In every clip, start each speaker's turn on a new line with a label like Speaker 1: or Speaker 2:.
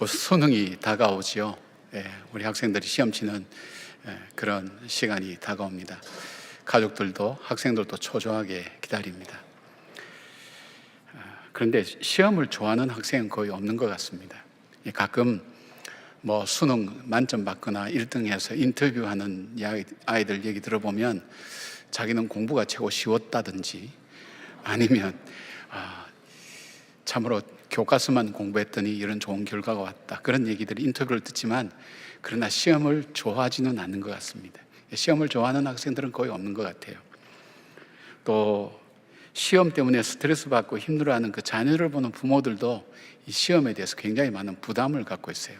Speaker 1: 곧 수능이 다가오지요. 우리 학생들이 시험 치는 그런 시간이 다가옵니다. 가족들도 학생들도 초조하게 기다립니다. 그런데 시험을 좋아하는 학생은 거의 없는 것 같습니다. 가끔 수능 만점 받거나 1등해서 인터뷰하는 아이들 얘기 들어보면 자기는 공부가 최고 쉬웠다든지 아니면 참으로 교과서만 공부했더니 이런 좋은 결과가 왔다, 그런 얘기들이 인터뷰를 듣지만 그러나 시험을 좋아하지는 않는 것 같습니다. 시험을 좋아하는 학생들은 거의 없는 것 같아요. 또 시험 때문에 스트레스 받고 힘들어하는 그 자녀를 보는 부모들도 이 시험에 대해서 굉장히 많은 부담을 갖고 있어요.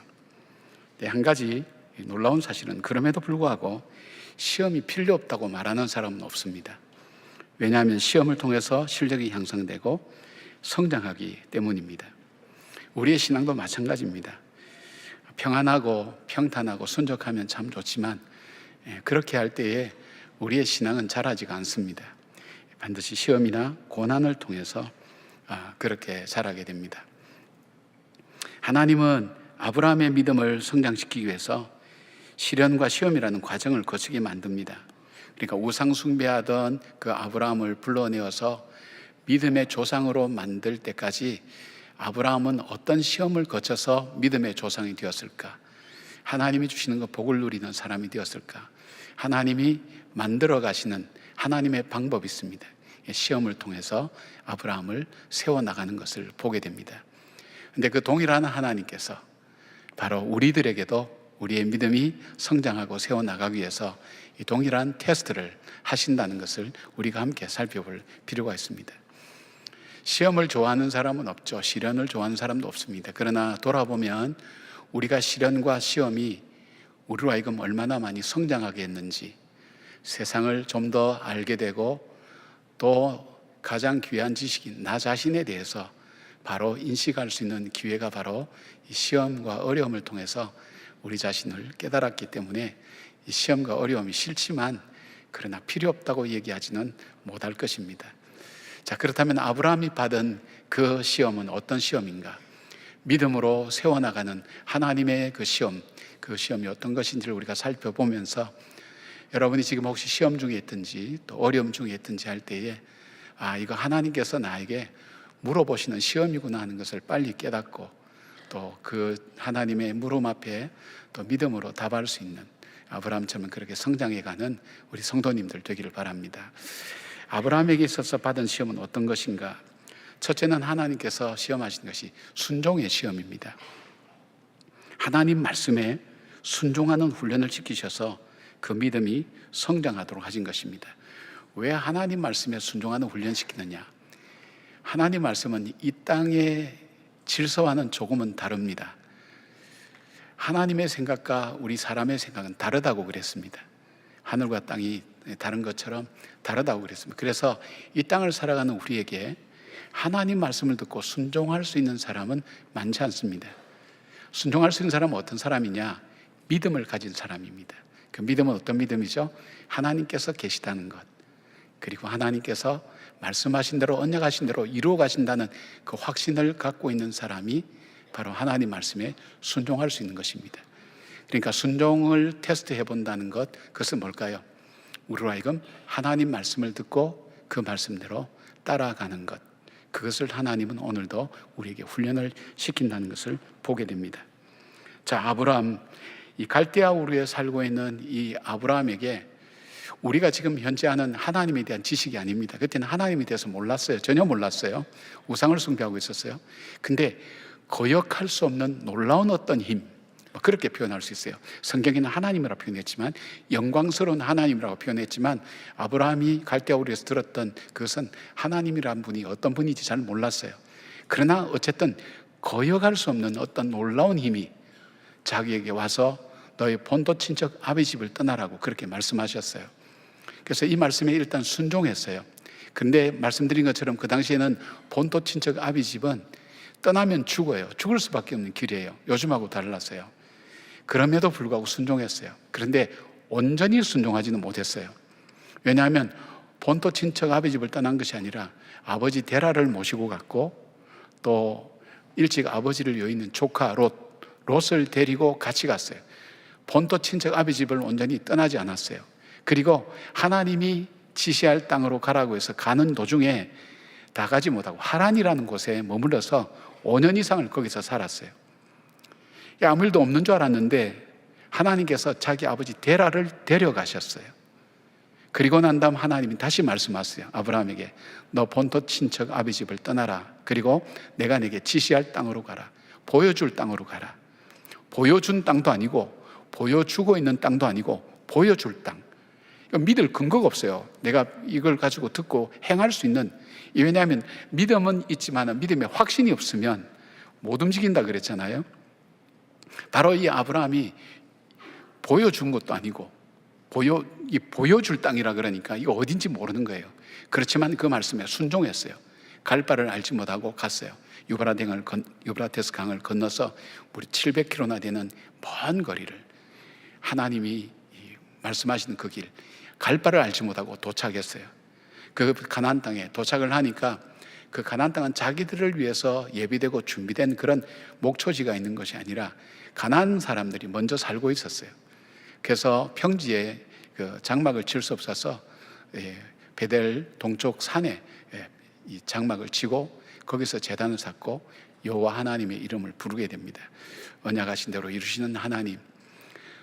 Speaker 1: 한 가지 놀라운 사실은 그럼에도 불구하고 시험이 필요 없다고 말하는 사람은 없습니다. 왜냐하면 시험을 통해서 실력이 향상되고 성장하기 때문입니다. 우리의 신앙도 마찬가지입니다. 평안하고 평탄하고 순적하면 참 좋지만 그렇게 할 때에 우리의 신앙은 자라지가 않습니다. 반드시 시험이나 고난을 통해서 그렇게 자라게 됩니다. 하나님은 아브라함의 믿음을 성장시키기 위해서 시련과 시험이라는 과정을 거치게 만듭니다. 그러니까 우상 숭배하던 그 아브라함을 불러내어서 믿음의 조상으로 만들 때까지 아브라함은 어떤 시험을 거쳐서 믿음의 조상이 되었을까? 하나님이 주시는 그 복을 누리는 사람이 되었을까? 하나님이 만들어 가시는 하나님의 방법이 있습니다. 시험을 통해서 아브라함을 세워나가는 것을 보게 됩니다. 그런데 그 동일한 하나님께서 바로 우리들에게도 우리의 믿음이 성장하고 세워나가기 위해서 이 동일한 테스트를 하신다는 것을 우리가 함께 살펴볼 필요가 있습니다. 시험을 좋아하는 사람은 없죠. 시련을 좋아하는 사람도 없습니다. 그러나 돌아보면 우리가 시련과 시험이 우리로 하여금 얼마나 많이 성장하게 했는지, 세상을 좀 더 알게 되고 또 가장 귀한 지식인 나 자신에 대해서 바로 인식할 수 있는 기회가 바로 이 시험과 어려움을 통해서 우리 자신을 깨달았기 때문에 이 시험과 어려움이 싫지만 그러나 필요 없다고 얘기하지는 못할 것입니다. 자, 그렇다면 아브라함이 받은 그 시험은 어떤 시험인가? 믿음으로 세워나가는 하나님의 그 시험이 어떤 것인지를 우리가 살펴보면서 여러분이 지금 혹시 시험 중에 있든지 또 어려움 중에 있든지 할 때에 이거 하나님께서 나에게 물어보시는 시험이구나 하는 것을 빨리 깨닫고 또 그 하나님의 물음 앞에 또 믿음으로 답할 수 있는 아브라함처럼 그렇게 성장해가는 우리 성도님들 되기를 바랍니다. 아브라함에게 있어서 받은 시험은 어떤 것인가? 첫째는 하나님께서 시험하신 것이 순종의 시험입니다. 하나님 말씀에 순종하는 훈련을 시키셔서 그 믿음이 성장하도록 하신 것입니다. 왜 하나님 말씀에 순종하는 훈련을 시키느냐? 하나님 말씀은 이 땅의 질서와는 조금은 다릅니다. 하나님의 생각과 우리 사람의 생각은 다르다고 그랬습니다. 하늘과 땅이 다른 것처럼 다르다고 그랬습니다. 그래서 이 땅을 살아가는 우리에게 하나님 말씀을 듣고 순종할 수 있는 사람은 많지 않습니다. 순종할 수 있는 사람은 어떤 사람이냐? 믿음을 가진 사람입니다. 그 믿음은 어떤 믿음이죠? 하나님께서 계시다는 것, 그리고 하나님께서 말씀하신 대로 언약하신 대로 이루어 가신다는 그 확신을 갖고 있는 사람이 바로 하나님 말씀에 순종할 수 있는 것입니다. 그러니까 순종을 테스트해 본다는 것, 그것은 뭘까요? 우리로 하여금 하나님 말씀을 듣고 그 말씀대로 따라가는 것, 그것을 하나님은 오늘도 우리에게 훈련을 시킨다는 것을 보게 됩니다. 자, 아브라함, 이 갈대아 우르에 살고 있는 이 아브라함에게 우리가 지금 현재 하는 하나님에 대한 지식이 아닙니다. 그때는 하나님에 대해서 몰랐어요. 전혀 몰랐어요. 우상을 숭배하고 있었어요. 근데 거역할 수 없는 놀라운 어떤 힘, 그렇게 표현할 수 있어요. 성경에는 하나님이라고 표현했지만, 영광스러운 하나님이라고 표현했지만, 아브라함이 갈대아 우르에서 들었던 그것은 하나님이라는 분이 어떤 분인지 잘 몰랐어요. 그러나 어쨌든 거역할 수 없는 어떤 놀라운 힘이 자기에게 와서 너의 본토 친척 아비 집을 떠나라고 그렇게 말씀하셨어요. 그래서 이 말씀에 일단 순종했어요. 근데 말씀드린 것처럼 그 당시에는 본토 친척 아비 집은 떠나면 죽어요. 죽을 수밖에 없는 길이에요. 요즘하고 달랐어요. 그럼에도 불구하고 순종했어요. 그런데 온전히 순종하지는 못했어요. 왜냐하면 본토 친척 아비 집을 떠난 것이 아니라 아버지 데라를 모시고 갔고 또 일찍 아버지를 여의는 조카 롯, 롯을 데리고 같이 갔어요. 본토 친척 아비 집을 온전히 떠나지 않았어요. 그리고 하나님이 지시할 땅으로 가라고 해서 가는 도중에 다 가지 못하고 하란이라는 곳에 머물러서 5년 이상을 거기서 살았어요. 아무 일도 없는 줄 알았는데 하나님께서 자기 아버지 데라를 데려가셨어요. 그리고 난 다음 하나님이 다시 말씀하세요. 아브라함에게 너 본토 친척 아비 집을 떠나라. 그리고 내가 내게 지시할 땅으로 가라. 보여줄 땅으로 가라. 보여준 땅도 아니고 보여주고 있는 땅도 아니고 보여줄 땅. 믿을 근거가 없어요. 내가 이걸 가지고 듣고 행할 수 있는. 왜냐하면 믿음은 있지만 믿음에 확신이 없으면 못 움직인다 그랬잖아요. 바로 이 아브라함이 보여준 것도 아니고 보여줄 땅이라 그러니까 이거 어딘지 모르는 거예요. 그렇지만 그 말씀에 순종했어요. 갈 바를 알지 못하고 갔어요. 유브라테스 강을 건너서 무려 700km나 되는 먼 거리를 하나님이 말씀하시는 그 길, 갈 바를 알지 못하고 도착했어요. 그 가나안 땅에 도착을 하니까 그 가나안 땅은 자기들을 위해서 예비되고 준비된 그런 목초지가 있는 것이 아니라 가나안 사람들이 먼저 살고 있었어요. 그래서 평지에 그 장막을 칠 수 없어서 베델 동쪽 산에 이 장막을 치고 거기서 제단을 쌓고 여호와 하나님의 이름을 부르게 됩니다. 언약하신 대로 이루시는 하나님,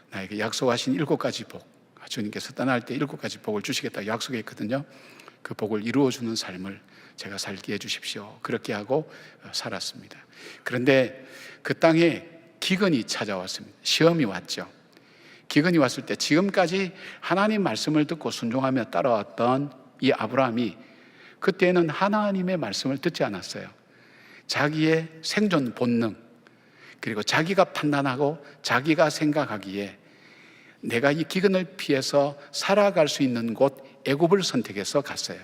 Speaker 1: 나에게 약속하신 7가지 복, 주님께서 떠날 때 7가지 복을 주시겠다고 약속했거든요. 그 복을 이루어주는 삶을 제가 살게 해주십시오. 그렇게 하고 살았습니다. 그런데 그 땅에 기근이 찾아왔습니다. 시험이 왔죠. 기근이 왔을 때 지금까지 하나님 말씀을 듣고 순종하며 따라왔던 이 아브라함이 그때는 하나님의 말씀을 듣지 않았어요. 자기의 생존 본능, 그리고 자기가 판단하고 자기가 생각하기에 내가 이 기근을 피해서 살아갈 수 있는 곳 애굽을 선택해서 갔어요.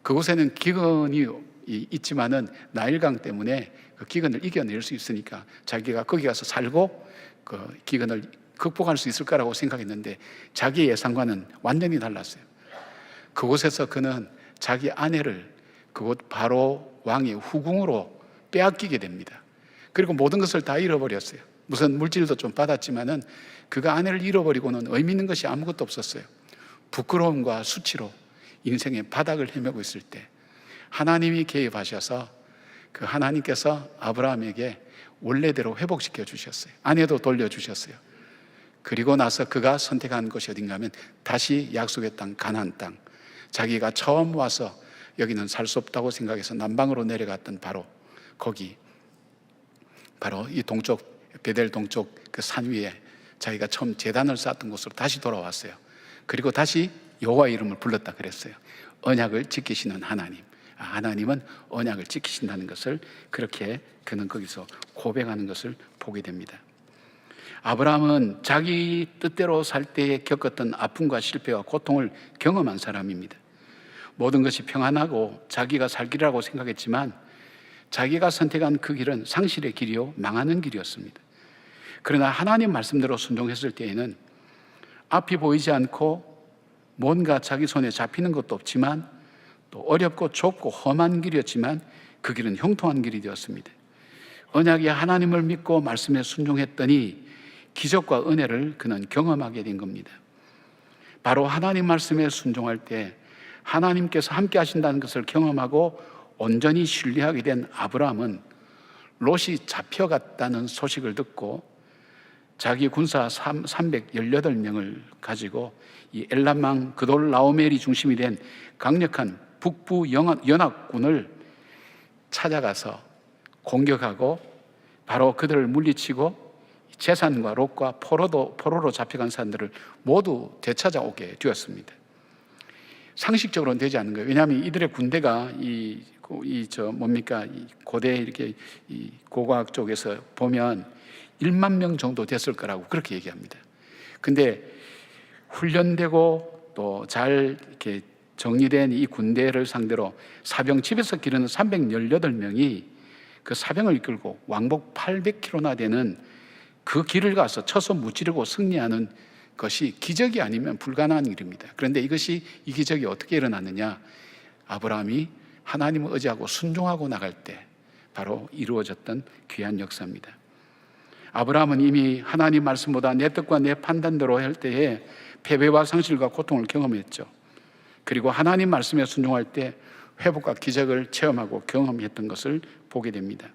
Speaker 1: 그곳에는 기근이 있지만은 나일강 때문에 그 기근을 이겨낼 수 있으니까 자기가 거기 가서 살고 그 기근을 극복할 수 있을 거라고 생각했는데 자기의 예상과는 완전히 달랐어요. 그곳에서 그는 자기 아내를 그곳 바로 왕의 후궁으로 빼앗기게 됩니다. 그리고 모든 것을 다 잃어버렸어요. 무슨 물질도 좀 받았지만은 그가 아내를 잃어버리고는 의미 있는 것이 아무것도 없었어요. 부끄러움과 수치로 인생의 바닥을 헤매고 있을 때 하나님이 개입하셔서 그 하나님께서 아브라함에게 원래대로 회복시켜 주셨어요. 아내도 돌려주셨어요. 그리고 나서 그가 선택한 것이 어딘가 하면 다시 약속의 땅 가나안 땅, 자기가 처음 와서 여기는 살 수 없다고 생각해서 남방으로 내려갔던 바로 거기, 바로 이 동쪽 베델 동쪽 그 산 위에 자기가 처음 제단을 쌓았던 곳으로 다시 돌아왔어요. 그리고 다시 여호와 이름을 불렀다 그랬어요. 언약을 지키시는 하나님, 하나님은 언약을 지키신다는 것을 그렇게 그는 거기서 고백하는 것을 보게 됩니다. 아브라함은 자기 뜻대로 살 때에 겪었던 아픔과 실패와 고통을 경험한 사람입니다. 모든 것이 평안하고 자기가 살 길이라고 생각했지만 자기가 선택한 그 길은 상실의 길이요 망하는 길이었습니다. 그러나 하나님 말씀대로 순종했을 때에는 앞이 보이지 않고 뭔가 자기 손에 잡히는 것도 없지만 또 어렵고 좁고 험한 길이었지만 그 길은 형통한 길이 되었습니다. 언약의 하나님을 믿고 말씀에 순종했더니 기적과 은혜를 그는 경험하게 된 겁니다. 바로 하나님 말씀에 순종할 때 하나님께서 함께 하신다는 것을 경험하고 온전히 신뢰하게 된 아브라함은 롯이 잡혀갔다는 소식을 듣고 자기 군사 318명을 가지고 이 엘람망 그돌라오멜이 중심이 된 강력한 북부 연합군을 찾아가서 공격하고 바로 그들을 물리치고 재산과 롯과 포로로 잡혀간 사람들을 모두 되찾아오게 되었습니다. 상식적으로는 되지 않는 거예요. 왜냐하면 이들의 군대가 이 고대 이렇게 이 고고학 쪽에서 보면 1만 명 정도 됐을 거라고 그렇게 얘기합니다. 근데 훈련되고 또 잘 이렇게 정리된 이 군대를 상대로 사병 집에서 기르는 318명이 그 사병을 이끌고 왕복 800km나 되는 그 길을 가서 쳐서 무찌르고 승리하는 것이 기적이 아니면 불가능한 일입니다. 그런데 이 기적이 어떻게 일어났느냐? 아브라함이 하나님을 의지하고 순종하고 나갈 때 바로 이루어졌던 귀한 역사입니다. 아브라함은 이미 하나님 말씀보다 내 뜻과 내 판단대로 할 때에 패배와 상실과 고통을 경험했죠. 그리고 하나님 말씀에 순종할 때 회복과 기적을 체험하고 경험했던 것을 보게 됩니다.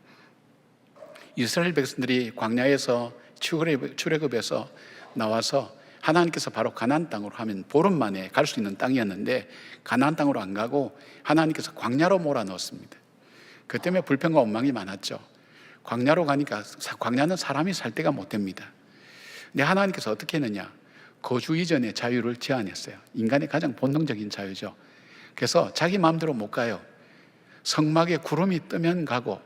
Speaker 1: 이스라엘 백성들이 광야에서 출애굽에서 나와서 하나님께서 바로 가나안 땅으로 하면 보름 만에 갈 수 있는 땅이었는데 가나안 땅으로 안 가고 하나님께서 광야로 몰아넣었습니다. 그 때문에 불평과 원망이 많았죠. 광야로 가니까 광야는 사람이 살 데가 못 됩니다. 근데 하나님께서 어떻게 했느냐? 거주 이전의 자유를 제한했어요. 인간의 가장 본능적인 자유죠. 그래서 자기 마음대로 못 가요. 성막에 구름이 뜨면 가고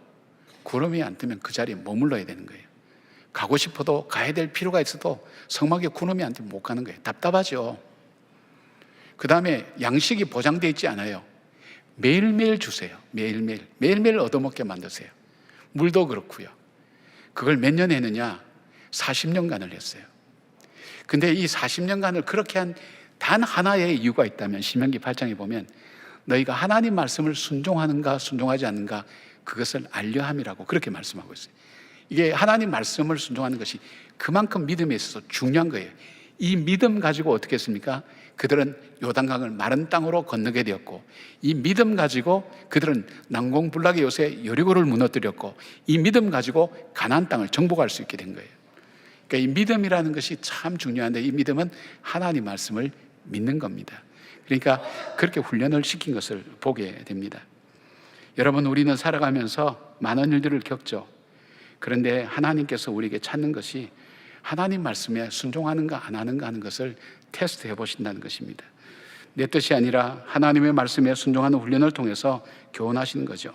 Speaker 1: 구름이 안 뜨면 그 자리에 머물러야 되는 거예요. 가고 싶어도 가야 될 필요가 있어도 성막에 구름이 안 뜨면 못 가는 거예요. 답답하죠. 그 다음에 양식이 보장되어 있지 않아요. 매일매일 주세요. 매일매일 얻어먹게 만드세요. 물도 그렇고요. 그걸 몇 년 했느냐? 40년간을 했어요. 근데 이 40년간을 그렇게 한 단 하나의 이유가 있다면 신명기 8장에 보면 너희가 하나님 말씀을 순종하는가 순종하지 않는가 그것을 알려 함이라고 그렇게 말씀하고 있어요. 이게 하나님 말씀을 순종하는 것이 그만큼 믿음에 있어서 중요한 거예요. 이 믿음 가지고 어떻게 했습니까? 그들은 요단강을 마른 땅으로 건너게 되었고 이 믿음 가지고 그들은 난공불락의 요새 여리고를 무너뜨렸고 이 믿음 가지고 가나안 땅을 정복할 수 있게 된 거예요. 그러니까 이 믿음이라는 것이 참 중요한데 이 믿음은 하나님 말씀을 믿는 겁니다. 그러니까 그렇게 훈련을 시킨 것을 보게 됩니다. 여러분, 우리는 살아가면서 많은 일들을 겪죠. 그런데 하나님께서 우리에게 찾는 것이 하나님 말씀에 순종하는가 안 하는가 하는 것을 테스트해 보신다는 것입니다. 내 뜻이 아니라 하나님의 말씀에 순종하는 훈련을 통해서 교훈하시는 거죠.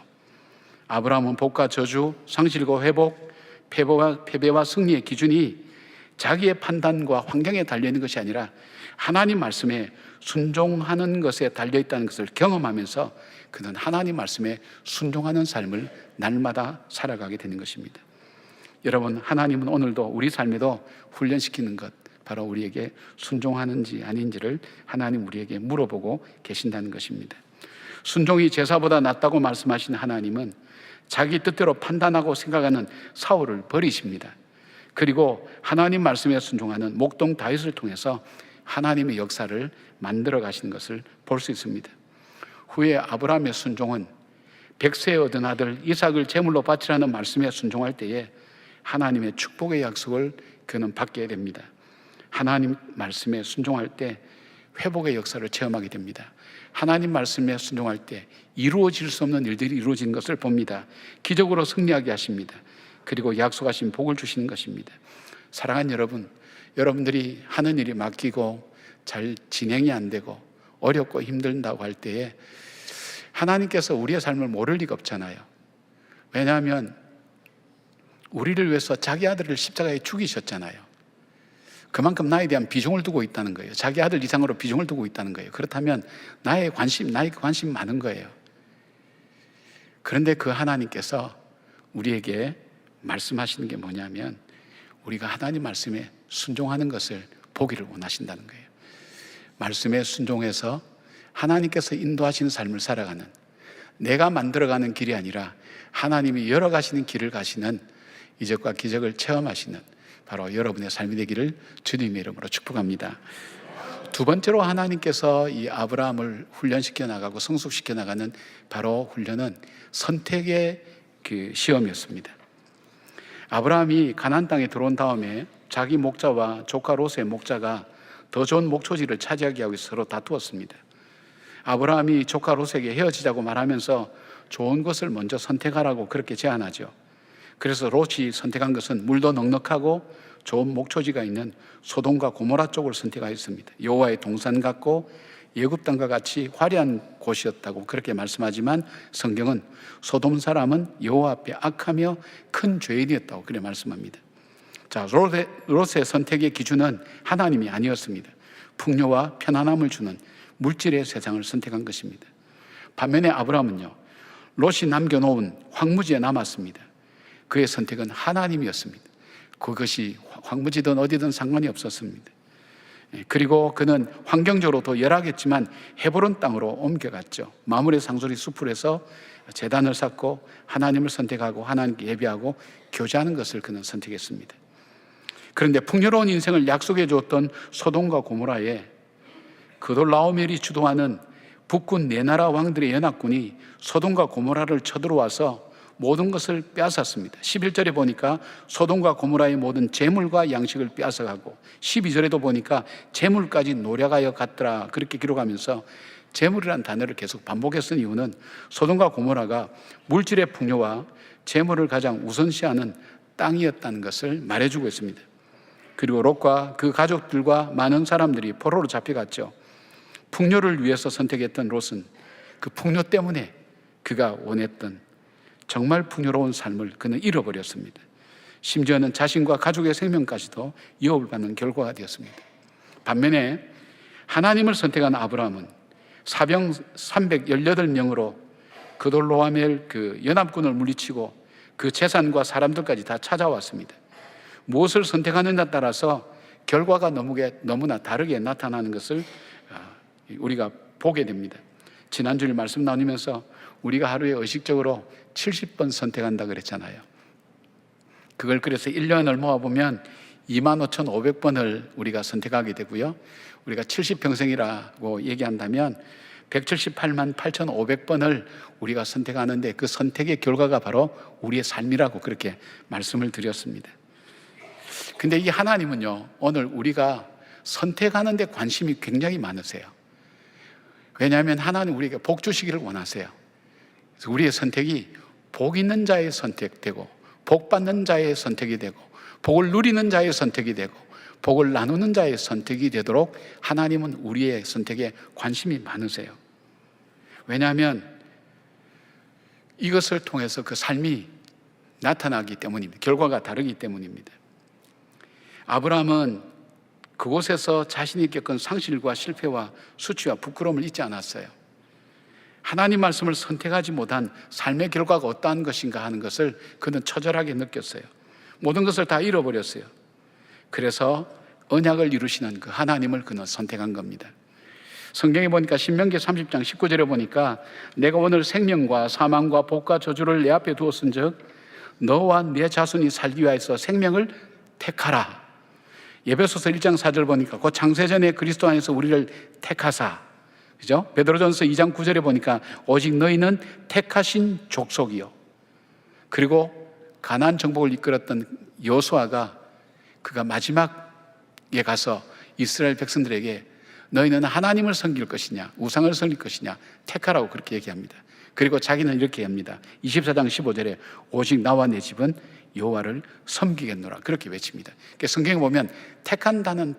Speaker 1: 아브라함은 복과 저주, 상실과 회복, 패배와 승리의 기준이 자기의 판단과 환경에 달려있는 것이 아니라 하나님 말씀에 순종하는 것에 달려있다는 것을 경험하면서 그는 하나님 말씀에 순종하는 삶을 날마다 살아가게 되는 것입니다. 여러분, 하나님은 오늘도 우리 삶에도 훈련시키는 것, 바로 우리에게 순종하는지 아닌지를 하나님 우리에게 물어보고 계신다는 것입니다. 순종이 제사보다 낫다고 말씀하신 하나님은 자기 뜻대로 판단하고 생각하는 사울을 버리십니다. 그리고 하나님 말씀에 순종하는 목동 다윗을 통해서 하나님의 역사를 만들어 가시는 것을 볼 수 있습니다. 후에 아브라함의 순종은 100세에 얻은 아들 이삭을 제물로 바치라는 말씀에 순종할 때에 하나님의 축복의 약속을 그는 받게 됩니다. 하나님 말씀에 순종할 때 회복의 역사를 체험하게 됩니다. 하나님 말씀에 순종할 때 이루어질 수 없는 일들이 이루어진 것을 봅니다. 기적으로 승리하게 하십니다. 그리고 약속하신 복을 주시는 것입니다. 사랑하는 여러분, 여러분들이 하는 일이 맡기고 잘 진행이 안 되고 어렵고 힘들다고 할 때에 하나님께서 우리의 삶을 모를 리가 없잖아요. 왜냐하면 우리를 위해서 자기 아들을 십자가에 죽이셨잖아요. 그만큼 나에 대한 비중을 두고 있다는 거예요. 자기 아들 이상으로 비중을 두고 있다는 거예요. 그렇다면 나의 관심 많은 거예요. 그런데 그 하나님께서 우리에게 말씀하시는 게 뭐냐면 우리가 하나님 말씀에 순종하는 것을 보기를 원하신다는 거예요. 말씀에 순종해서 하나님께서 인도하시는 삶을 살아가는, 내가 만들어가는 길이 아니라 하나님이 열어가시는 길을 가시는 이적과 기적을 체험하시는 바로 여러분의 삶이 되기를 주님의 이름으로 축복합니다. 두 번째로 하나님께서 이 아브라함을 훈련시켜 나가고 성숙시켜 나가는 바로 훈련은 선택의 그 시험이었습니다. 아브라함이 가나안 땅에 들어온 다음에 자기 목자와 조카 롯의 목자가 더 좋은 목초지를 차지하기 위해서 서로 다투었습니다. 아브라함이 조카 롯에게 헤어지자고 말하면서 좋은 것을 먼저 선택하라고 그렇게 제안하죠. 그래서 롯이 선택한 것은 물도 넉넉하고 좋은 목초지가 있는 소돔과 고모라 쪽을 선택하였습니다. 여호와의 동산 같고 애굽 땅과 같이 화려한 곳이었다고 그렇게 말씀하지만 성경은 소돔 사람은 여호와 앞에 악하며 큰 죄인이었다고 그렇게 말씀합니다. 자, 롯의 선택의 기준은 하나님이 아니었습니다. 풍요와 편안함을 주는 물질의 세상을 선택한 것입니다. 반면에 아브라함은요, 롯이 남겨놓은 황무지에 남았습니다. 그의 선택은 하나님이었습니다. 그것이 황무지든 어디든 상관이 없었습니다. 그리고 그는 환경적으로 더 열악했지만 헤브론 땅으로 옮겨갔죠. 마므레 상소리 숲을 해서 제단을 쌓고 하나님을 선택하고 하나님께 예배하고 교제하는 것을 그는 선택했습니다. 그런데 풍요로운 인생을 약속해 주었던 소돔과 고모라에 그돌라오멜이 주도하는 북군 네 나라 왕들의 연합군이 소돔과 고모라를 쳐들어와서 모든 것을 빼앗았습니다. 11절에 보니까 소돔과 고모라의 모든 재물과 양식을 빼앗아가고 12절에도 보니까 재물까지 노략하여 갔더라 그렇게 기록하면서 재물이라는 단어를 계속 반복해 쓴 이유는 소돔과 고모라가 물질의 풍요와 재물을 가장 우선시하는 땅이었다는 것을 말해주고 있습니다. 그리고 롯과 그 가족들과 많은 사람들이 포로로 잡혀갔죠. 풍요를 위해서 선택했던 롯은 그 풍요 때문에 그가 원했던 정말 풍요로운 삶을 그는 잃어버렸습니다. 심지어는 자신과 가족의 생명까지도 위협을 받는 결과가 되었습니다. 반면에 하나님을 선택한 아브라함은 사병 318명으로 그돌로아멜 그 연합군을 물리치고 그 재산과 사람들까지 다 찾아왔습니다. 무엇을 선택하느냐에 따라서 결과가 너무나 다르게 나타나는 것을 우리가 보게 됩니다. 지난주에 말씀 나누면서 우리가 하루에 의식적으로 70번 선택한다 그랬잖아요. 그걸 그래서 1년을 모아보면 25,500번을 우리가 선택하게 되고요. 우리가 70평생이라고 얘기한다면 178만 8,500번을 우리가 선택하는데 그 선택의 결과가 바로 우리의 삶이라고 그렇게 말씀을 드렸습니다. 근데 이 하나님은요, 오늘 우리가 선택하는 데 관심이 굉장히 많으세요. 왜냐하면 하나님 우리에게 복 주시기를 원하세요. 그래서 우리의 선택이 복 있는 자의 선택되고 복 받는 자의 선택이 되고 복을 누리는 자의 선택이 되고 복을 나누는 자의 선택이 되도록 하나님은 우리의 선택에 관심이 많으세요. 왜냐하면 이것을 통해서 그 삶이 나타나기 때문입니다. 결과가 다르기 때문입니다. 아브라함은 그곳에서 자신이 겪은 상실과 실패와 수치와 부끄러움을 잊지 않았어요. 하나님 말씀을 선택하지 못한 삶의 결과가 어떠한 것인가 하는 것을 그는 처절하게 느꼈어요. 모든 것을 다 잃어버렸어요. 그래서 언약을 이루시는 그 하나님을 그는 선택한 겁니다. 성경에 보니까 신명기 30장 19절에 보니까 내가 오늘 생명과 사망과 복과 저주를 내 앞에 두었은즉 너와 내 자손이 살기 위하여서 생명을 택하라. 에베소서 1장 4절 보니까 그 창세전에 그리스도 안에서 우리를 택하사, 그죠? 베드로전서 2장 9절에 보니까 오직 너희는 택하신 족속이요. 그리고 가나안 정복을 이끌었던 여호수아가 그가 마지막에 가서 이스라엘 백성들에게 너희는 하나님을 섬길 것이냐 우상을 섬길 것이냐 택하라고 그렇게 얘기합니다. 그리고 자기는 이렇게 합니다. 24장 15절에 오직 나와 내 집은 여호와를 섬기겠노라 그렇게 외칩니다. 그러니까 성경에 보면 택한다는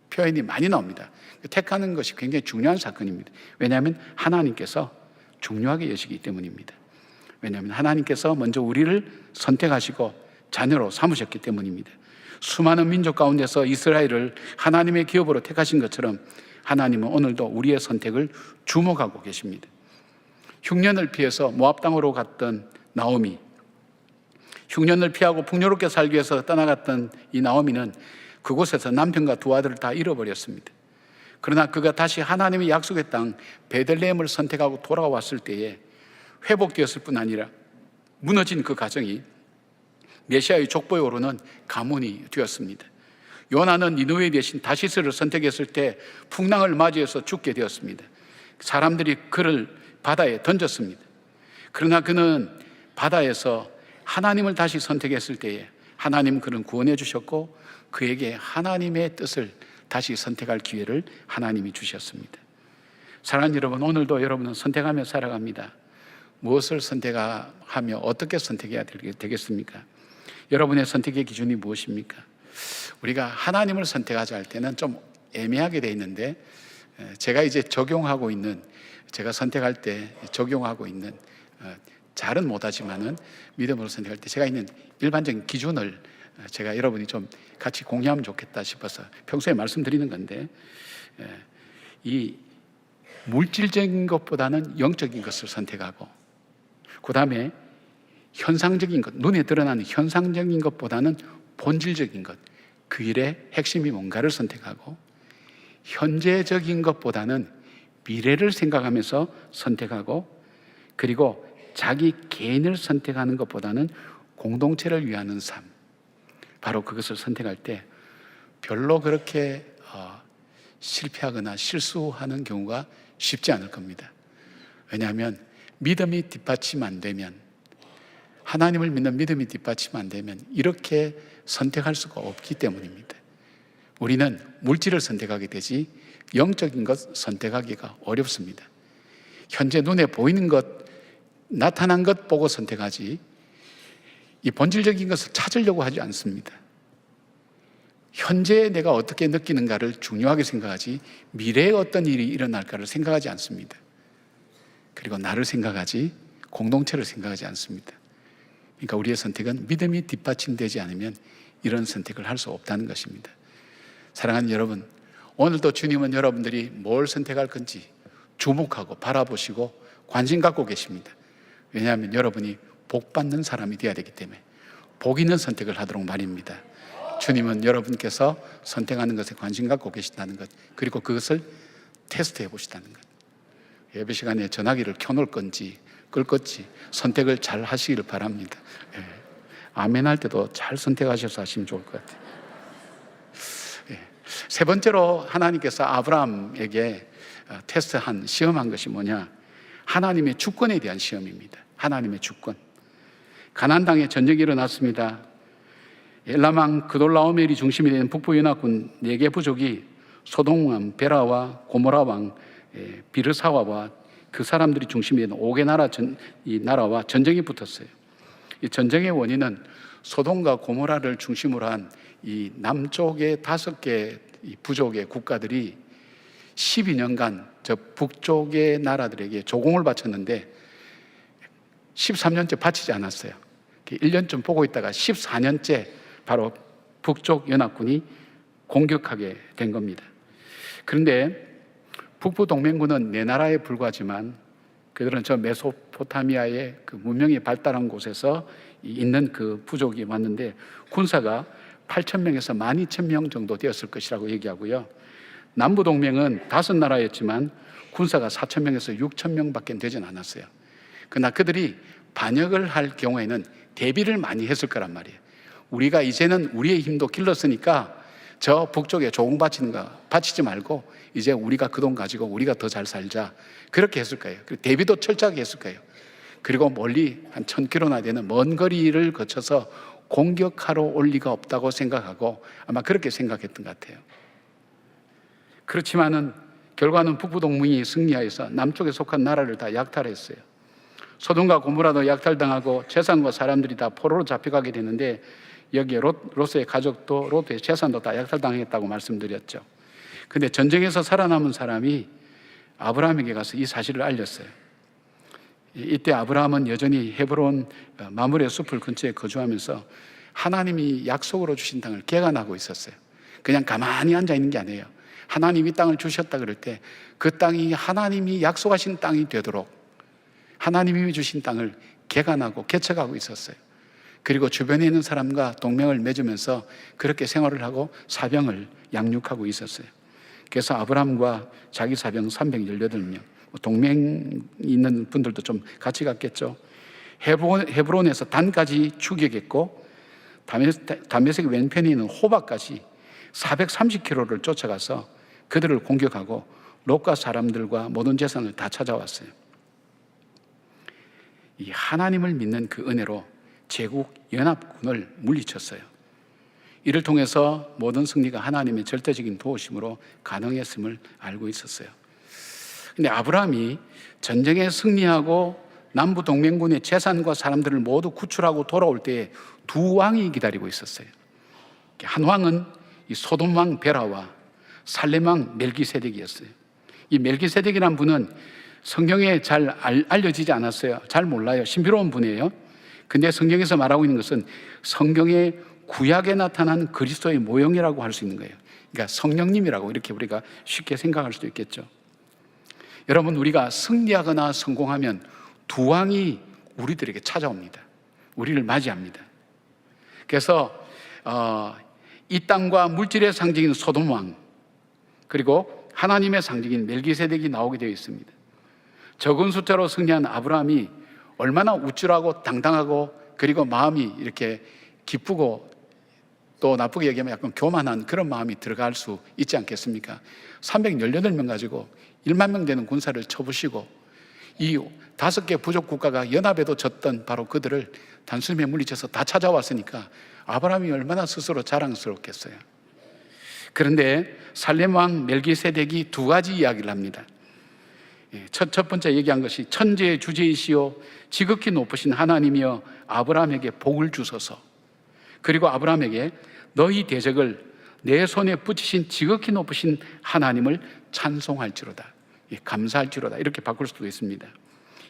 Speaker 1: 표현이 많이 나옵니다. 택하는 것이 굉장히 중요한 사건입니다. 왜냐하면 하나님께서 중요하게 여시기 때문입니다. 왜냐하면 하나님께서 먼저 우리를 선택하시고 자녀로 삼으셨기 때문입니다. 수많은 민족 가운데서 이스라엘을 하나님의 기업으로 택하신 것처럼 하나님은 오늘도 우리의 선택을 주목하고 계십니다. 흉년을 피해서 모압 땅으로 갔던 나오미, 흉년을 피하고 풍요롭게 살기 위해서 떠나갔던 이 나오미는 그곳에서 남편과 두 아들을 다 잃어버렸습니다. 그러나 그가 다시 하나님의 약속의 땅 베들레헴을 선택하고 돌아왔을 때에 회복되었을 뿐 아니라 무너진 그 가정이 메시아의 족보에 오르는 가문이 되었습니다. 요나는 니느웨 대신 다시스를 선택했을 때 풍랑을 맞이해서 죽게 되었습니다. 사람들이 그를 바다에 던졌습니다. 그러나 그는 바다에서 하나님을 다시 선택했을 때에 하나님은 그를 구원해 주셨고 그에게 하나님의 뜻을 다시 선택할 기회를 하나님이 주셨습니다. 사랑하는 여러분, 오늘도 여러분은 선택하며 살아갑니다. 무엇을 선택하며 어떻게 선택해야 되겠습니까? 여러분의 선택의 기준이 무엇입니까? 우리가 하나님을 선택하자 할 때는 좀 애매하게 돼 있는데 제가 이제 제가 선택할 때 적용하고 있는 잘은 못하지만은 믿음으로 선택할 때 제가 있는 일반적인 기준을 제가 여러분이 좀 같이 공유하면 좋겠다 싶어서 평소에 말씀드리는 건데 이 물질적인 것보다는 영적인 것을 선택하고 그 다음에 현상적인 것, 눈에 드러나는 현상적인 것보다는 본질적인 것, 그 일의 핵심이 뭔가를 선택하고 현재적인 것보다는 미래를 생각하면서 선택하고 그리고 자기 개인을 선택하는 것보다는 공동체를 위하는 삶, 바로 그것을 선택할 때 별로 그렇게 실패하거나 실수하는 경우가 쉽지 않을 겁니다. 왜냐하면 믿음이 뒷받침 안 되면, 하나님을 믿는 믿음이 뒷받침 안 되면 이렇게 선택할 수가 없기 때문입니다. 우리는 물질을 선택하게 되지 영적인 것 선택하기가 어렵습니다. 현재 눈에 보이는 것, 나타난 것 보고 선택하지 이 본질적인 것을 찾으려고 하지 않습니다. 현재 내가 어떻게 느끼는가를 중요하게 생각하지 미래에 어떤 일이 일어날까를 생각하지 않습니다. 그리고 나를 생각하지 공동체를 생각하지 않습니다. 그러니까 우리의 선택은 믿음이 뒷받침되지 않으면 이런 선택을 할 수 없다는 것입니다. 사랑하는 여러분, 오늘도 주님은 여러분들이 뭘 선택할 건지 주목하고 바라보시고 관심 갖고 계십니다. 왜냐하면 여러분이 복 받는 사람이 되어야 되기 때문에 복 있는 선택을 하도록 말입니다. 주님은 여러분께서 선택하는 것에 관심 갖고 계신다는 것, 그리고 그것을 테스트해 보시다는 것. 예배 시간에 전화기를 켜놓을 건지 끌 건지 선택을 잘 하시기를 바랍니다. 예. 아멘 할 때도 잘 선택하셔서 하시면 좋을 것 같아요. 예. 세 번째로 하나님께서 아브라함에게 테스트한, 시험한 것이 뭐냐? 하나님의 주권에 대한 시험입니다. 하나님의 주권. 가나안 땅에 전쟁이 일어났습니다. 엘람왕 그돌라오멜이 중심이 되는 북부 연합군 4개 부족이 소돔왕 베라와 고모라왕 비르사와와 그 사람들이 중심이 되는 5개 나라와 전쟁이 붙었어요. 이 전쟁의 원인은 소돔과 고모라를 중심으로 한 이 남쪽의 5개 부족의 국가들이 12년간 저 북쪽의 나라들에게 조공을 바쳤는데 13년째 바치지 않았어요. 1년쯤 보고 있다가 14년째 바로 북쪽 연합군이 공격하게 된 겁니다. 그런데 북부 동맹군은 4나라에 불과하지만 그들은 저 메소포타미아의 그 문명이 발달한 곳에서 있는 그 부족이 왔는데 군사가 8,000명에서 12,000명 정도 되었을 것이라고 얘기하고요. 남부 동맹은 5나라였지만 군사가 4,000명에서 6,000명밖에 되진 않았어요. 그러나 그들이 반역을 할 경우에는 대비를 많이 했을 거란 말이에요. 우리가 이제는 우리의 힘도 길렀으니까 저 북쪽에 조공 바치는 거 바치지 말고 이제 우리가 그 돈 가지고 우리가 더 잘 살자, 그렇게 했을 거예요. 대비도 철저하게 했을 거예요. 그리고 멀리 한 1,000km나 되는 먼 거리를 거쳐서 공격하러 올 리가 없다고 생각하고 아마 그렇게 생각했던 것 같아요. 그렇지만은 결과는 북부 동맹이 승리하여서 남쪽에 속한 나라를 다 약탈했어요. 소돔과 고모라도 약탈당하고 재산과 사람들이 다 포로로 잡혀가게 되는데 여기에 롯의 가족도 롯의 재산도 다 약탈당했다고 말씀드렸죠. 근데 전쟁에서 살아남은 사람이 아브라함에게 가서 이 사실을 알렸어요. 이때 아브라함은 여전히 헤브론 마므레 숲을 근처에 거주하면서 하나님이 약속으로 주신 땅을 개간하고 있었어요. 그냥 가만히 앉아 있는 게 아니에요. 하나님이 땅을 주셨다 그럴 때 그 땅이 하나님이 약속하신 땅이 되도록 하나님이 주신 땅을 개간하고 개척하고 있었어요. 그리고 주변에 있는 사람과 동맹을 맺으면서 그렇게 생활을 하고 사병을 양육하고 있었어요. 그래서 아브라함과 자기 사병 318명, 동맹 있는 분들도 좀 같이 갔겠죠. 헤브론에서 단까지 추격했고 다메섹 왼편에 있는 호바까지 430km를 쫓아가서 그들을 공격하고 롯과 사람들과 모든 재산을 다 찾아왔어요. 이 하나님을 믿는 그 은혜로 제국 연합군을 물리쳤어요. 이를 통해서 모든 승리가 하나님의 절대적인 도우심으로 가능했음을 알고 있었어요. 근데 아브라함이 전쟁에 승리하고 남부 동맹군의 재산과 사람들을 모두 구출하고 돌아올 때에 2왕이 기다리고 있었어요. 한 왕은 이 소돔 왕 베라와 살렘 왕 멜기세덱이었어요. 이 멜기세덱이라는 분은 성경에 잘 알려지지 않았어요. 잘 몰라요. 신비로운 분이에요. 근데 성경에서 말하고 있는 것은 성경의 구약에 나타난 그리스도의 모형이라고 할 수 있는 거예요. 그러니까 성령님이라고 이렇게 우리가 쉽게 생각할 수도 있겠죠. 여러분, 우리가 승리하거나 성공하면 2왕이 우리들에게 찾아옵니다. 우리를 맞이합니다. 그래서 이 땅과 물질의 상징인 소돔 왕, 그리고 하나님의 상징인 멜기세덱이 나오게 되어 있습니다. 적은 숫자로 승리한 아브라함이 얼마나 우쭐하고 당당하고 그리고 마음이 이렇게 기쁘고 또 나쁘게 얘기하면 약간 교만한 그런 마음이 들어갈 수 있지 않겠습니까? 318명 가지고 1만 명 되는 군사를 쳐부시고 이 5개 부족 국가가 연합에도 졌던 바로 그들을 단숨에 물리쳐서 다 찾아왔으니까 아브라함이 얼마나 스스로 자랑스럽겠어요. 그런데 살렘 왕 멜기세덱이 두 가지 이야기를 합니다. 첫 번째 얘기한 것이 천지의 주제이시오 지극히 높으신 하나님이여 아브라함에게 복을 주소서. 그리고 아브라함에게 너희 대적을 내 손에 붙이신 지극히 높으신 하나님을 찬송할지로다, 감사할지로다, 이렇게 바꿀 수도 있습니다.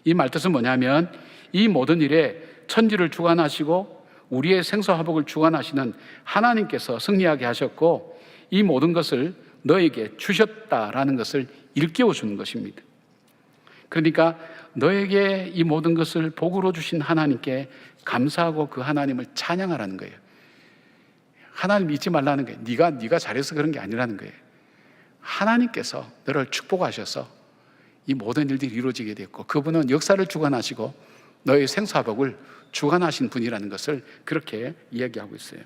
Speaker 1: 이 말뜻은 뭐냐면 이 모든 일에 천지를 주관하시고 우리의 생사화복을 주관하시는 하나님께서 승리하게 하셨고 이 모든 것을 너에게 주셨다라는 것을 일깨워 주는 것입니다. 그러니까 너에게 이 모든 것을 복으로 주신 하나님께 감사하고 그 하나님을 찬양하라는 거예요. 하나님 잊지 말라는 거예요. 네가 잘해서 그런 게 아니라는 거예요. 하나님께서 너를 축복하셔서 이 모든 일들이 이루어지게 됐고 그분은 역사를 주관하시고 너의 생사복을 주관하신 분이라는 것을 그렇게 이야기하고 있어요.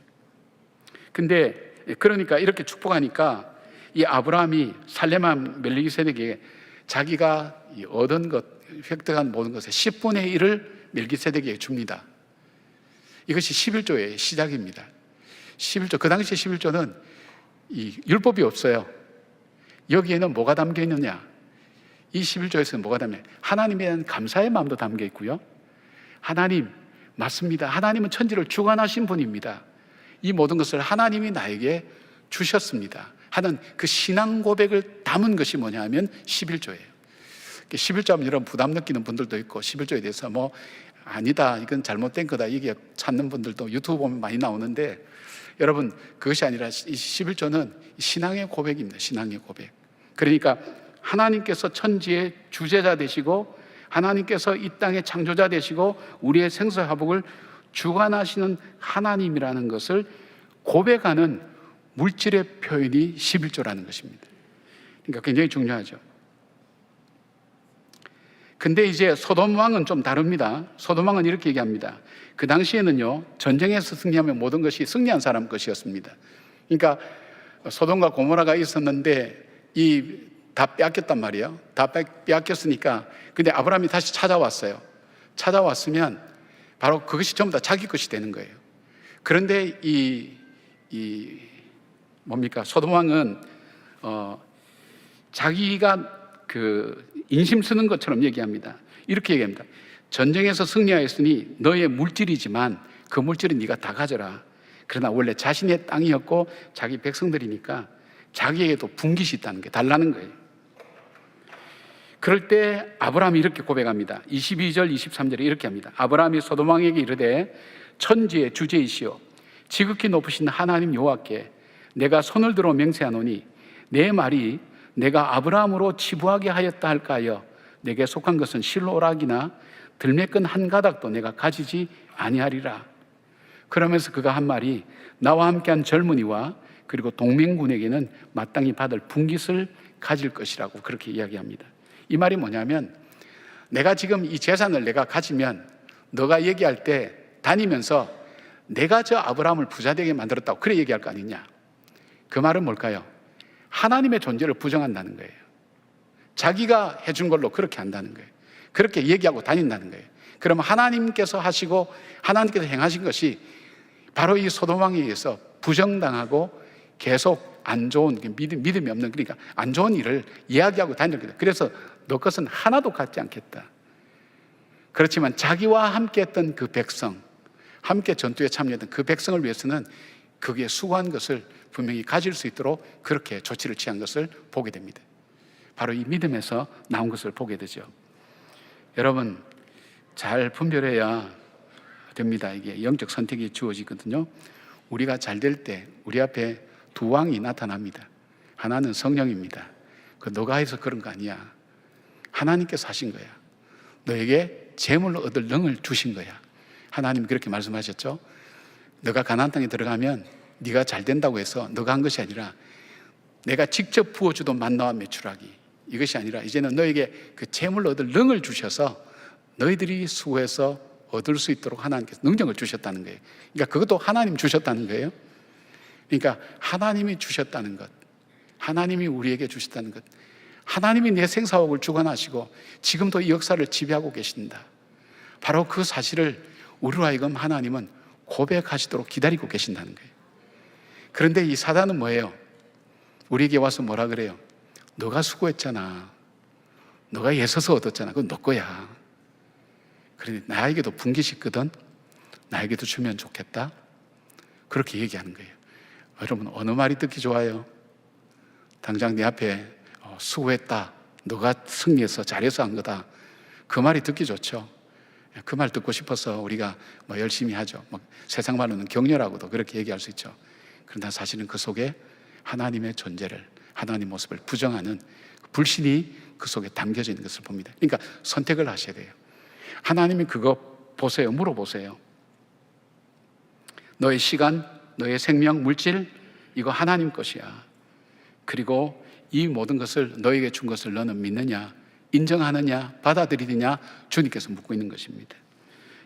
Speaker 1: 근데 그러니까 이렇게 축복하니까 이 아브라함이 살렘 멜기세덱에게 자기가 얻은 것, 획득한 모든 것의 10분의 1을 멜기세덱에게 줍니다. 이것이 11조의 시작입니다. 11조, 그 당시 11조는 이 율법이 없어요. 여기에는 뭐가 담겨 있느냐? 이 11조에서는 뭐가 담겨 있느냐? 하나님에 대한 감사의 마음도 담겨 있고요. 하나님, 맞습니다. 하나님은 천지를 주관하신 분입니다. 이 모든 것을 하나님이 나에게 주셨습니다 하는 그 신앙 고백을 담은 것이 뭐냐 하면 11조예요. 11조 하면 여러분 부담 느끼는 분들도 있고 11조에 대해서 뭐 아니다, 이건 잘못된 거다, 이게 찾는 분들도 유튜브 보면 많이 나오는데 여러분 그것이 아니라 이 11조는 신앙의 고백입니다. 신앙의 고백. 그러니까 하나님께서 천지의 주재자 되시고 하나님께서 이 땅의 창조자 되시고 우리의 생사화복을 주관하시는 하나님이라는 것을 고백하는 물질의 표현이 11조라는 것입니다. 그러니까 굉장히 중요하죠. 근데 이제 소돔 왕은 좀 다릅니다. 소돔 왕은 이렇게 얘기합니다. 그 당시에는요, 전쟁에서 승리하면 모든 것이 승리한 사람 것이었습니다. 그러니까 소돔과 고모라가 있었는데 다 빼앗겼단 말이에요. 다 빼앗겼으니까 근데 아브라함이 다시 찾아왔어요. 찾아왔으면 바로 그것이 전부 다 자기 것이 되는 거예요. 그런데 소돔 왕은 자기가 그 인심 쓰는 것처럼 얘기합니다. 이렇게 얘기합니다. 전쟁에서 승리하였으니 너의 물질이지만 그 물질은 네가 다 가져라. 그러나 원래 자신의 땅이었고 자기 백성들이니까 자기에게도 분깃이 있다는 게 달라는 거예요. 그럴 때 아브라함이 이렇게 고백합니다. 22절 23절에 이렇게 합니다. 아브라함이 소돔 왕에게 이르되 천지의 주제이시오 지극히 높으신 하나님 여호와께 내가 손을 들어 맹세하노니 내 말이 내가 아브라함으로 치부하게 하였다 할까 하여 내게 속한 것은 실로 오락이나 들매끈 한 가닥도 내가 가지지 아니하리라. 그러면서 그가 한 말이 나와 함께한 젊은이와 그리고 동맹군에게는 마땅히 받을 분깃을 가질 것이라고 그렇게 이야기합니다. 이 말이 뭐냐면 내가 지금 이 재산을 내가 가지면 너가 얘기할 때 다니면서 내가 저 아브라함을 부자되게 만들었다고 그래 얘기할 거 아니냐. 그 말은 뭘까요? 하나님의 존재를 부정한다는 거예요. 자기가 해준 걸로 그렇게 한다는 거예요. 그렇게 얘기하고 다닌다는 거예요. 그러면 하나님께서 하시고 하나님께서 행하신 것이 바로 이 소돔 왕에 의해서 부정당하고 계속 안 좋은 믿음이 없는 그러니까 안 좋은 일을 이야기하고 다니는 거예요. 그래서 너 것은 하나도 갖지 않겠다. 그렇지만 자기와 함께 했던 그 백성, 함께 전투에 참여했던 그 백성을 위해서는 그게 수고한 것을 분명히 가질 수 있도록 그렇게 조치를 취한 것을 보게 됩니다. 바로 이 믿음에서 나온 것을 보게 되죠. 여러분 잘 분별해야 됩니다. 이게 영적 선택이 주어지거든요. 우리가 잘 될 때 우리 앞에 두 왕이 나타납니다. 하나는 성령입니다. 그 너가 해서 그런 거 아니야. 하나님께서 하신 거야. 너에게 재물로 얻을 능을 주신 거야. 하나님이 그렇게 말씀하셨죠. 너가 가나안 땅에 들어가면 네가 잘 된다고 해서 너가 한 것이 아니라 내가 직접 부어주던 만나와 메추라기, 이것이 아니라 이제는 너에게 그 재물로 얻을 능을 주셔서 너희들이 수고해서 얻을 수 있도록 하나님께서 능력을 주셨다는 거예요. 그러니까 그것도 하나님 주셨다는 거예요. 그러니까 하나님이 주셨다는 것, 하나님이 우리에게 주셨다는 것, 하나님이 내 생사옥을 주관하시고 지금도 이 역사를 지배하고 계신다. 바로 그 사실을 우리로 하여금 하나님은 고백하시도록 기다리고 계신다는 거예요. 그런데 이 사단은 뭐예요? 우리에게 와서 뭐라 그래요? 너가 수고했잖아. 너가 애써서 얻었잖아. 그건 너 거야. 그런데 나에게도 분깃있거든. 나에게도 주면 좋겠다. 그렇게 얘기하는 거예요. 여러분, 어느 말이 듣기 좋아요? 당장 내 앞에 수고했다, 너가 승리해서 잘해서 한 거다, 그 말이 듣기 좋죠. 그 말 듣고 싶어서 우리가 열심히 하죠. 세상 말로는 격려라고도 그렇게 얘기할 수 있죠. 그러나 사실은 그 속에 하나님의 존재를, 하나님 모습을 부정하는 불신이 그 속에 담겨져 있는 것을 봅니다. 그러니까 선택을 하셔야 돼요. 하나님이 그거 보세요. 물어보세요. 너의 시간, 너의 생명, 물질, 이거 하나님 것이야. 그리고 이 모든 것을 너에게 준 것을 너는 믿느냐, 인정하느냐, 받아들이느냐, 주님께서 묻고 있는 것입니다.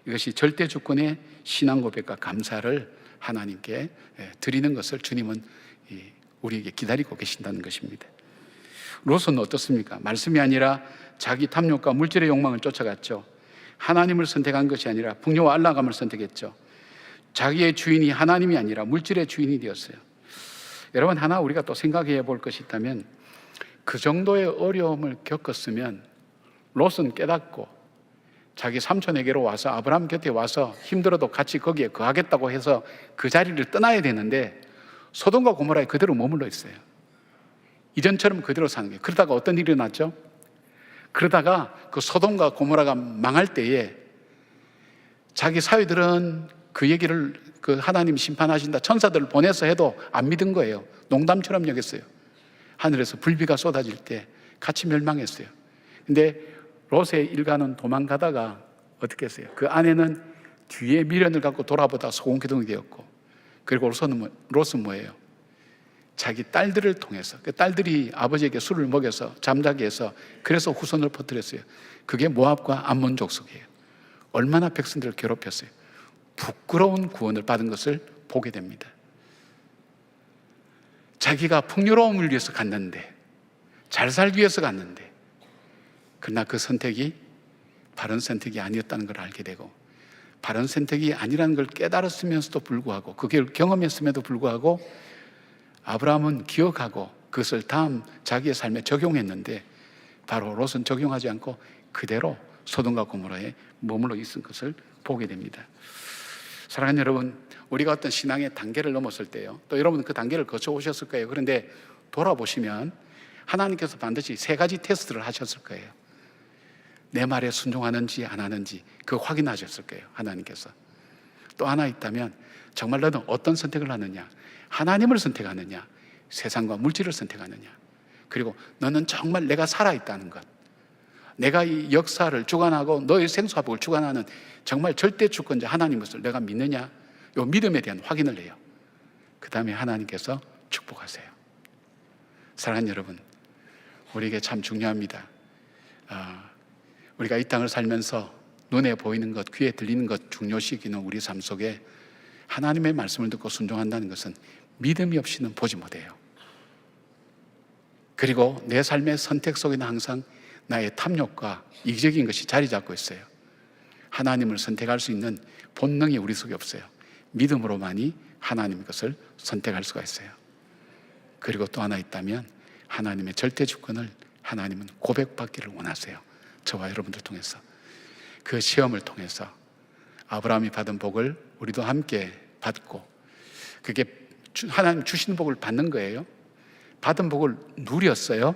Speaker 1: 이것이 절대 주권의 신앙 고백과 감사를 하나님께 드리는 것을 주님은 우리에게 기다리고 계신다는 것입니다. 롯은 어떻습니까? 말씀이 아니라 자기 탐욕과 물질의 욕망을 쫓아갔죠. 하나님을 선택한 것이 아니라 풍요와 안락함을 선택했죠. 자기의 주인이 하나님이 아니라 물질의 주인이 되었어요. 여러분, 하나 우리가 또 생각해 볼 것이 있다면, 그 정도의 어려움을 겪었으면 롯은 깨닫고 자기 삼촌에게로 와서, 아브라함 곁에 와서 힘들어도 같이 거기에 거하겠다고 해서 그 자리를 떠나야 되는데 소돔과 고모라에 그대로 머물러 있어요. 이전처럼 그대로 사는 거예요. 그러다가 어떤 일이 일어났죠? 그러다가 그 소돔과 고모라가 망할 때에 자기 사위들은 그 얘기를, 그 하나님 심판하신다, 천사들을 보내서 해도 안 믿은 거예요. 농담처럼 여겼어요. 하늘에서 불비가 쏟아질 때 같이 멸망했어요. 근데 롯의 일가는 도망가다가 어떻게 했어요? 그 아내는 뒤에 미련을 갖고 돌아보다 소금기둥이 되었고, 그리고 롯은 뭐예요? 자기 딸들을 통해서, 그 딸들이 아버지에게 술을 먹여서 잠자게 해서 그래서 후손을 퍼뜨렸어요. 그게 모압과 암몬 족속이에요. 얼마나 백성들을 괴롭혔어요. 부끄러운 구원을 받은 것을 보게 됩니다. 자기가 풍요로움을 위해서 갔는데, 잘 살기 위해서 갔는데, 그러나 그 선택이 바른 선택이 아니었다는 걸 알게 되고, 바른 선택이 아니라는 걸 깨달았으면서도 불구하고, 그걸 경험했음에도 불구하고 아브라함은 기억하고 그것을 다음 자기의 삶에 적용했는데, 바로 롯은 적용하지 않고 그대로 소돔과 고모라에 머물러 있은 것을 보게 됩니다. 사랑하는 여러분, 우리가 어떤 신앙의 단계를 넘었을 때요, 또 여러분은 그 단계를 거쳐오셨을 거예요. 그런데 돌아보시면 하나님께서 반드시 3가지 테스트를 하셨을 거예요. 내 말에 순종하는지 안 하는지 그 확인하셨을 거예요. 하나님께서. 또 하나 있다면, 정말 너는 어떤 선택을 하느냐, 하나님을 선택하느냐, 세상과 물질을 선택하느냐, 그리고 너는 정말 내가 살아있다는 것, 내가 이 역사를 주관하고 너의 생사복을 주관하는 정말 절대 주권자 하나님 것을 내가 믿느냐, 이 믿음에 대한 확인을 해요. 그 다음에 하나님께서 축복하세요. 사랑하는 여러분, 우리에게 참 중요합니다. 우리가 이 땅을 살면서 눈에 보이는 것, 귀에 들리는 것 중요시기는 우리 삶 속에 하나님의 말씀을 듣고 순종한다는 것은 믿음이 없이는 보지 못해요. 그리고 내 삶의 선택 속에는 항상 나의 탐욕과 이기적인 것이 자리 잡고 있어요. 하나님을 선택할 수 있는 본능이 우리 속에 없어요. 믿음으로만이 하나님 것을 선택할 수가 있어요. 그리고 또 하나 있다면, 하나님의 절대 주권을 하나님은 고백받기를 원하세요. 저와 여러분들 통해서, 그 시험을 통해서 아브라함이 받은 복을 우리도 함께 받고, 그게 하나님 주시는 복을 받는 거예요. 받은 복을 누렸어요.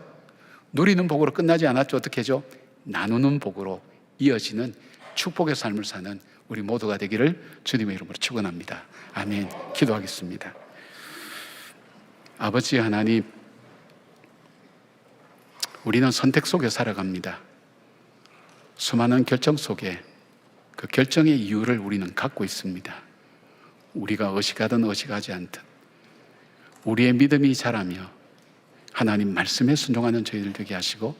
Speaker 1: 누리는 복으로 끝나지 않았죠. 어떻게 하죠? 나누는 복으로 이어지는 축복의 삶을 사는 우리 모두가 되기를 주님의 이름으로 축원합니다. 아멘. 기도하겠습니다. 아버지 하나님, 우리는 선택 속에 살아갑니다. 수많은 결정 속에 그 결정의 이유를 우리는 갖고 있습니다. 우리가 의식하든 의식하지 않든 우리의 믿음이 자라며 하나님 말씀에 순종하는 저희들 되게 하시고,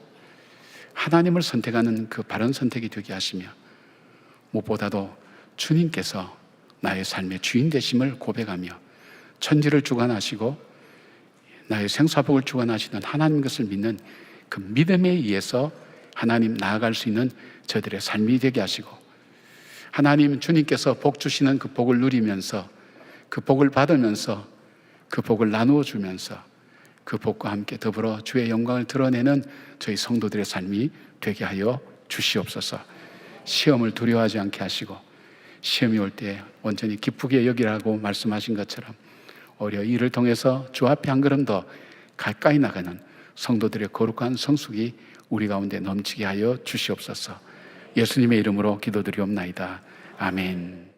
Speaker 1: 하나님을 선택하는 그 바른 선택이 되게 하시며, 무엇보다도 주님께서 나의 삶의 주인 되심을 고백하며 천지를 주관하시고 나의 생사복을 주관하시는 하나님 것을 믿는 그 믿음에 의해서 하나님 나아갈 수 있는 저들의 삶이 되게 하시고, 하나님 주님께서 복 주시는 그 복을 누리면서, 그 복을 받으면서, 그 복을 나누어 주면서 그 복과 함께 더불어 주의 영광을 드러내는 저희 성도들의 삶이 되게 하여 주시옵소서. 시험을 두려워하지 않게 하시고, 시험이 올 때 온전히 기쁘게 여기라고 말씀하신 것처럼 오히려 이를 통해서 주 앞에 한 걸음 더 가까이 나가는 성도들의 거룩한 성숙이 우리 가운데 넘치게 하여 주시옵소서. 예수님의 이름으로 기도드리옵나이다. 아멘.